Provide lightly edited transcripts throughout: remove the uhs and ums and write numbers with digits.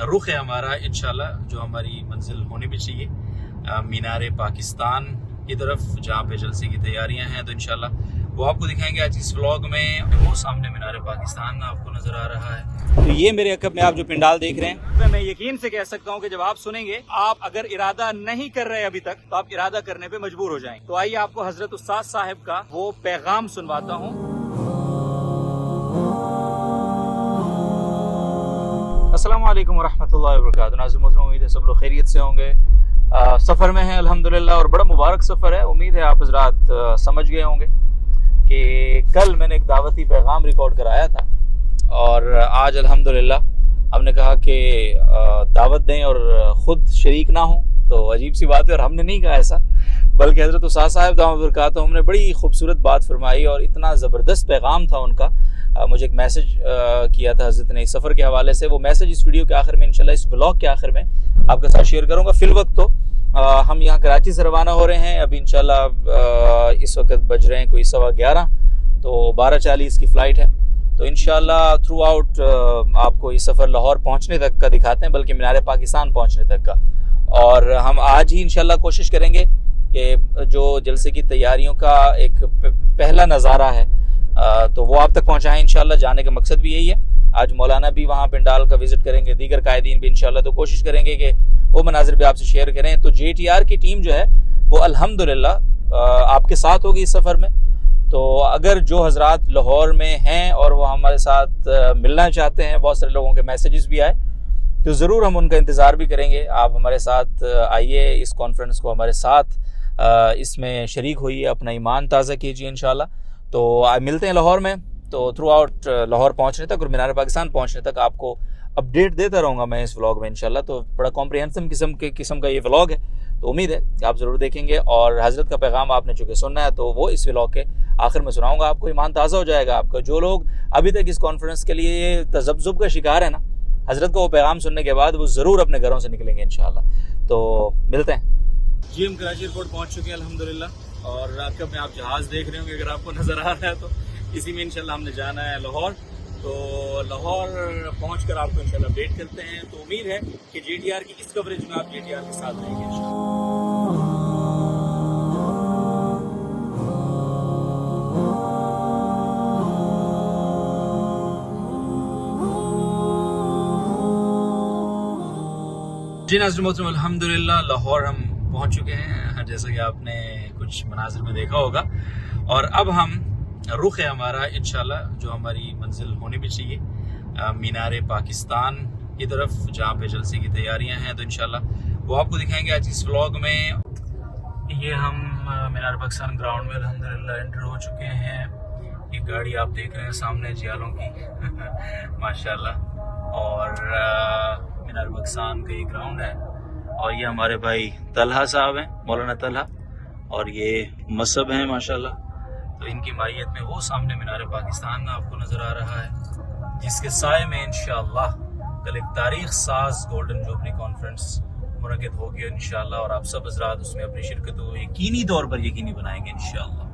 रुख है हमारा इंशाल्लाह जो हमारी मंजिल होनी भी चाहिए, मीनार पाकिस्तान की तरफ, जहाँ पे जलसे की तैयारियां हैं। तो इंशाल्लाह वो आपको दिखाएंगे आज इस व्लॉग में। वो सामने मीनार पाकिस्तान आपको नजर आ रहा है। तो ये मेरे अकब में आप जो पंडाल देख रहे हैं, मैं यकीन से कह सकता हूँ कि जब आप सुनेंगे, आप अगर इरादा नहीं कर रहे अभी तक, तो आप इरादा करने पे मजबूर हो जाएंगे। तो आइए आपको हजरत उस्ताद साहब का वो पैगाम सुनवाता हूँ। अस्सलाम वालेकुम वरहमतुल्लाहि वबरकातुहू। नाज़रीन मोहतरम, उम्मीद है सब लोग खैरियत से होंगे। सफ़र में हैं अल्हम्दुलिल्लाह, और बड़ा मुबारक सफ़र है। उम्मीद है आप हज़रात समझ गए होंगे कि कल मैंने एक दावती पैगाम रिकॉर्ड कराया था, और आज अल्हम्दुलिल्लाह हमने कहा कि दावत दें और ख़ुद शरीक ना हो, तो अजीब सी बात है। और हमने नहीं कहा ऐसा, बल्कि हज़रत उस्ताद साहब दामद बरकातहू हमने बड़ी खूबसूरत बात फरमाई, और इतना ज़बरदस्त पैगाम था उनका। मुझे एक मैसेज किया था हज़रत ने इस सफ़र के हवाले से। वो मैसेज इस वीडियो के आखिर में, इंशाल्लाह इस ब्लॉग के आखिर में आपके साथ शेयर करूँगा। फिल वक्त तो हम यहाँ कराची से रवाना हो रहे हैं। अभी इंशाल्लाह इस वक्त बज रहे हैं कोई 11:15, तो 12:40 की फ़्लाइट है। तो इंशाल्लाह थ्रू आउट आपको ये सफ़र लाहौर पहुँचने तक का दिखाते हैं, बल्कि मीनार पाकिस्तान पहुँचने तक का। और हम आज ही इंशाल्लाह कोशिश करेंगे कि जो जलसे की तैयारियों का एक पहला नज़ारा है तो वो आप तक पहुँचाएँ इंशाल्लाह। जाने का मकसद भी यही है। आज मौलाना भी वहाँ पंडाल का विज़िट करेंगे, दीगर कायदीन भी इंशाल्लाह। तो कोशिश करेंगे कि वो मनाज़िर भी आपसे शेयर करें। तो JTR की टीम जो है वो अल्हम्दुलिल्लाह आपके साथ होगी इस सफ़र में। तो अगर जो हज़रात लाहौर में हैं और वो हमारे साथ मिलना चाहते हैं, बहुत सारे लोगों के मैसेजेस भी आए, तो ज़रूर हम उनका इंतज़ार भी करेंगे। आप हमारे साथ आइए, इस कॉन्फ्रेंस को हमारे साथ इसमें शरीक होइए, अपना ईमान ताज़ा कीजिए इंशाल्लाह। तो मिलते हैं लाहौर में। तो थ्रू आउट लाहौर पहुँचने तक और मीनार पाकिस्तान पहुँचने तक आपको अपडेट देता रहूँगा मैं इस व्लॉग में इंशाल्लाह। तो बड़ा कॉम्प्रिहेंसिव किस्म का ये व्लॉग है, तो उम्मीद है कि आप ज़रूर देखेंगे। और हज़रत का पैगाम आपने चूँकि सुनना है, तो वो इस व्लॉग के आखिर में सुनाऊँगा आपको। ईमान ताज़ा हो जाएगा आपका। जो लोग अभी तक इस कॉन्फ्रेंस के लिए तज़ब्ज़ुब का शिकार है ना, हज़रत का वो पैगाम सुनने के बाद वो ज़रूर अपने घरों से निकलेंगे इंशाल्लाह। तो मिलते हैं जी। हम कराची एयरपोर्ट पहुँच चुके हैं अल्हम्दुलिल्लाह, और अकब में आप जहाज़ देख रहे होंगे, अगर आपको नज़र आ रहा है तो इसी में इंशाल्लाह हमने जाना है लाहौर। तो लाहौर पहुंचकर आपको इंशाल्लाह अपडेट करते हैं। तो उम्मीद है कि JTR की इस कवरेज में आप JTR के साथ रहेंगे इंशाल्लाह। जी नाज़रीन मोहतरम, अल्हम्दुलिल्लाह लाहौर हम पहुंच चुके हैं, जैसा कि आपने कुछ मनाज़िर में देखा होगा। और अब हम रुख है हमारा इंशाल्लाह जो हमारी मंजिल होनी भी चाहिए, मीनार पाकिस्तान की तरफ, जहाँ पे जलसे की तैयारियां हैं। तो इंशाल्लाह वो आपको दिखाएंगे आज इस व्लॉग में। ये हम मीनार पाकिस्तान ग्राउंड में अल्हम्दुलिल्लाह एंटर हो चुके हैं। ये गाड़ी आप देख रहे हैं सामने जियालों की माशाल्लाह। और मीनार पाकिस्तान का ये ग्राउंड है, और ये हमारे भाई तलहा साहब हैं, मौलाना तलहा, और ये मसहब हैं माशाल्लाह। तो इनकी मायत में वो सामने मीनार पाकिस्तान आपको नज़र आ रहा है, जिसके साए में इंशाअल्लाह कल एक तारीख साज गोल्डन जुबली कॉन्फ्रेंस मुनक़िद होगी इंशाअल्लाह। और आप सब हज़रात उसमें अपनी शिरकत को यकीनी तौर पर यकीनी बनाएंगे इंशाअल्लाह।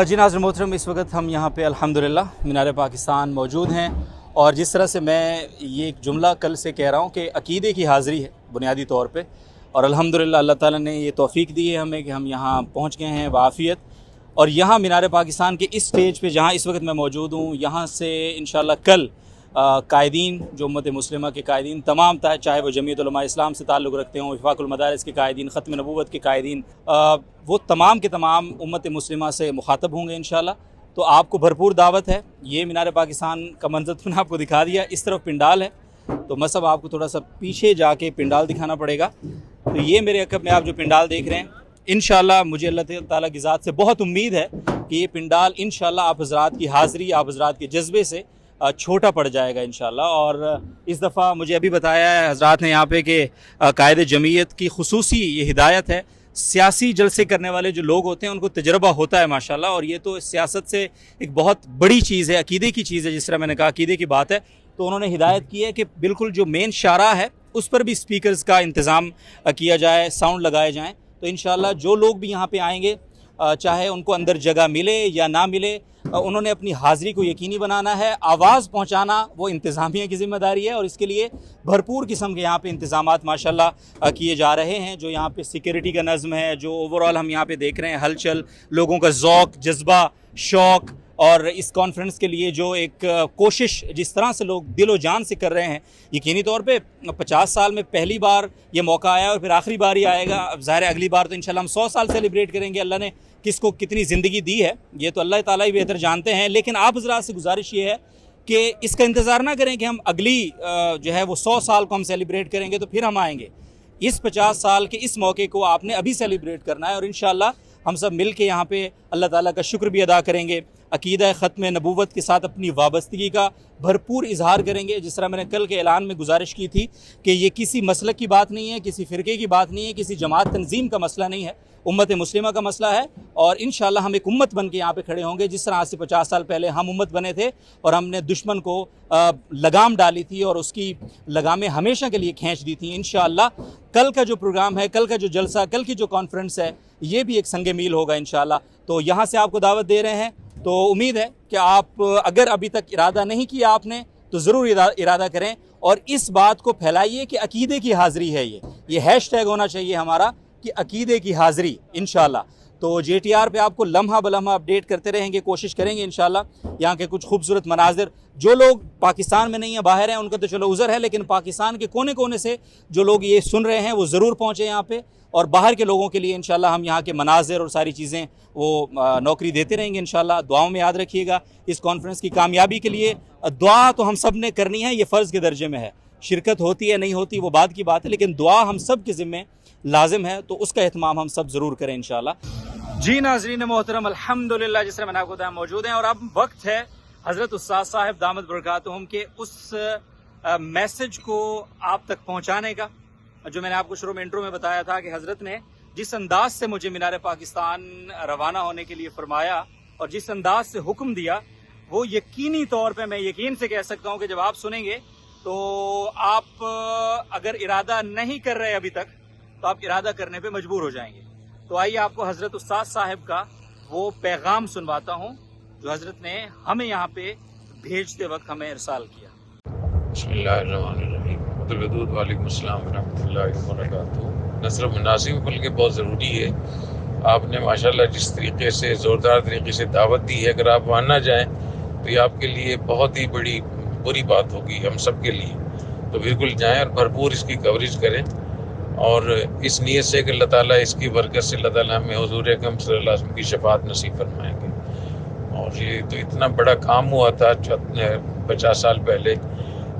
जी नाज़रीन मोहतरम, इस वक्त हम यहाँ पे अल्हम्दुलिल्लाह मीनार पाकिस्तान मौजूद हैं। और जिस तरह से मैं ये एक जुमला कल से कह रहा हूँ कि अकीदे की हाज़िरी है बुनियादी तौर पे, और अल्हम्दुलिल्लाह अल्लाह ताला ने ये तौफ़ीक दी है हमें कि हम यहाँ पहुँच गए हैं बाफ़ियत। और यहाँ मीनार पाकिस्तान के इस स्टेज पे जहाँ इस वक्त मैं मौजूद हूँ, यहाँ से इंशाल्लाह कल कायदीन, जो उम्मत मुस्लिमा के कायदीन तमाम, चाहे वो जमीयत उलमा इस्लाम से ताल्लुक़ रखते हों, वफ़ाक़ुल मदारिस के कायदीन, ख़त्म नबूवत के कायदीन, वो तमाम के तमाम उम्मत मुस्लिमा से मुखातब होंगे इंशाल्लाह। तो आपको भरपूर दावत है। ये मीनार पाकिस्तान का मंजर तो मैंने आपको दिखा दिया, इस तरफ पिंडाल है, तो मसब आपको थोड़ा सा पीछे जाके पिंडाल दिखाना पड़ेगा। तो ये मेरे अकब में आप जो पिंडाल देख रहे हैं, इंशाल्लाह मुझे अल्लाह ताला की ज़ात से बहुत उम्मीद है कि ये पिंडाल इंशाल्लाह आप हज़रात की हाज़िरी, आप हज़रात के जज्बे से छोटा पड़ जाएगा इंशाल्लाह। और इस दफ़ा मुझे अभी बताया है हज़रात ने यहाँ पे कि कायदे जमीयत की खुसूसी ये हिदायत है, सियासी जलसे करने वाले जो लोग होते हैं उनको तजर्बा होता है माशाल्लाह। और ये तो सियासत से एक बहुत बड़ी चीज़ है, अकीदे की चीज़ है। जिस तरह मैंने कहा अकीदे की बात है, तो उन्होंने हिदायत की है कि बिल्कुल जो मेन शारा है उस पर भी स्पीकर्स का इंतज़ाम किया जाए, साउंड लगाए जाएँ। तो इंशाल्लाह जो लोग भी यहाँ पे आएंगे चाहे उनको अंदर जगह मिले या ना मिले, उन्होंने अपनी हाज़िरी को यकीनी बनाना है। आवाज़ पहुंचाना वो इंतज़ामिया की ज़िम्मेदारी है और इसके लिए भरपूर किस्म के यहाँ पे इंतज़ामात माशाल्लाह किए जा रहे हैं। जो यहाँ पे सिक्योरिटी का नज़म है, जो ओवरऑल हम यहाँ पे देख रहे हैं हलचल, लोगों का ज़ौक़, जज्बा, शौक़, और इस कॉन्फ्रेंस के लिए जो एक कोशिश जिस तरह से लोग दिलो जान से कर रहे हैं, यकीनी तौर पे 50 साल में पहली बार ये मौका आया और फिर आखिरी बार ही आएगा। अब ज़ाहिर है अगली बार तो इंशाल्लाह हम 100 साल सेलिब्रेट करेंगे। अल्लाह ने किसको कितनी ज़िंदगी दी है ये तो अल्लाह ताला ही बेहतर जानते हैं, लेकिन आप हज़रात से गुजारिश ये है कि इसका इंतज़ार ना करें कि हम अगली जो है वो 100 साल को हम सेलिब्रेट करेंगे तो फिर हम आएँगे। इस 50 साल के इस मौके को आपने अभी सेलिब्रेट करना है और इंशाल्लाह हम सब मिल के यहाँ पे अल्लाह ताला का शुक्र भी अदा करेंगे। अकीदा ख़त्म नबूवत के साथ अपनी वाबस्तगी का भरपूर इजहार करेंगे। जिस तरह मैंने कल के ऐलान में गुजारिश की थी कि ये किसी मसलक की बात नहीं है, किसी फ़िरके की बात नहीं है, किसी जमात तंजीम का मसला नहीं है, उम्मत मुस्लिमा का मसला है। और इंशाल्लाह हम एक उम्मत बन के यहाँ पे खड़े होंगे जिस तरह आज से 50 साल पहले हम उम्मत बने थे और हमने दुश्मन को लगाम डाली थी और उसकी लगामें हमेशा के लिए खींच दी थी। इंशाल्लाह कल का जो प्रोग्राम है, कल का जो जलसा, कल की जो कॉन्फ्रेंस है, ये भी एक संगे मील होगा इंशाल्लाह। तो यहाँ से आपको दावत दे रहे हैं। तो उम्मीद है कि आप अगर अभी तक इरादा नहीं किया आपने तो ज़रूर इरादा करें और इस बात को फैलाइए कि अकीदे की हाज़िरी है। ये हैशटैग होना चाहिए हमारा कि अकीदे की हाज़िरी इंशाल्लाह। तो JTR पे आपको लम्हा बलम्हा अपडेट करते रहेंगे, कोशिश करेंगे इंशाल्लाह। यहाँ के कुछ खूबसूरत मनाजिर, जो लोग पाकिस्तान में नहीं है, बाहर हैं, उनका तो चलो उज़र है, लेकिन पाकिस्तान के कोने कोने से जो लोग ये सुन रहे हैं वो ज़रूर पहुँचे यहाँ पे। और बाहर के लोगों के लिए इंशाल्लाह हम यहाँ के मनाजिर और सारी चीज़ें वो नौकरी देते रहेंगे इंशाल्लाह। दुआओं में याद रखिएगा। इस कॉन्फ्रेंस की कामयाबी के लिए दुआ तो हम सब ने करनी है, ये फ़र्ज़ के दर्जे में है। शिरकत होती है नहीं होती वो बात की बात है, लेकिन दुआ हम सब के ज़िम्मे लाजिम है, तो उसका एहतमाम हम सब ज़रूर करें इंशाल्लाह। जी नाज़रीन मोहतरम, अल्हम्दुलिल्लाह जिस तरह मैंने आपको बताया मौजूद हैं और अब वक्त है हज़रत उस्ताद साहब दामद बरकातुहुम के उस मैसेज को आप तक पहुँचाने का, जो मैंने आपको शुरू में इंट्रो में बताया था कि हज़रत ने जिस अंदाज से मुझे मीनार पाकिस्तान रवाना होने के लिए फरमाया और जिस अंदाज से हुक्म दिया, वो यकीनी तौर पे मैं यकीन से कह सकता हूँ कि जब आप सुनेंगे तो आप अगर इरादा नहीं कर रहे अभी तक तो आप इरादा करने पे मजबूर हो जाएंगे। तो आइए आपको हज़रत उस्ताद साहब का वो पैगाम सुनवाता हूँ जो हज़रत ने हमें यहाँ पे भेजते वक्त हमें इरसाल किया। बिस्मिल्लाहिर्रहमानिर्रहीम। वालेकुम अस्सलाम वरहमतुल्लाहि वबरकातुहू। नस्र मुनासिब बल्कि बहुत ज़रूरी है। आपने माशाल्लाह जिस तरीके से ज़ोरदार तरीके से दावत दी है, अगर आप वहाँ ना जाएँ तो ये आपके लिए बहुत ही बड़ी बुरी बात होगी, हम सब के लिए। तो बिल्कुल जाएँ और भरपूर इसकी कवरेज करें और इस नीयत से कि अल्लाह ताला इसकी बरकत से अल्लाह ताला हमें हुज़ूर अकरम सल्लल्लाहु अलैहि वसल्लम की शफ़ाअत नसीब फरमाएंगे। और ये तो इतना बड़ा काम हुआ था 50 साल पहले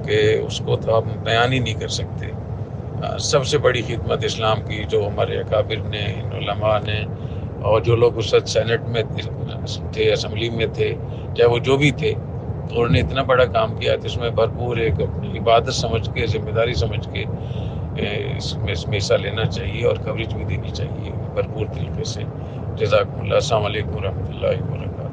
कि उसको तो आप बयान ही नहीं कर सकते। सबसे बड़ी खिदमत इस्लाम की जो हमारे अकाबिर ने, उलमा ने और जो लोग उस वक्त सेनेट में थे, असम्बली में थे, चाहे वो जो भी थे, तो उन्होंने इतना बड़ा काम किया था। इसमें भरपूर एक अपनी इबादत समझ के, जिम्मेदारी समझ के इसमें हिस्सा लेना चाहिए और कवरेज भी देनी चाहिए भरपूर तरीके से। जज़ाकुमुल्लाह। अस्सलामु अलैकुम व रहमतुल्लाहि व बरकातुहू।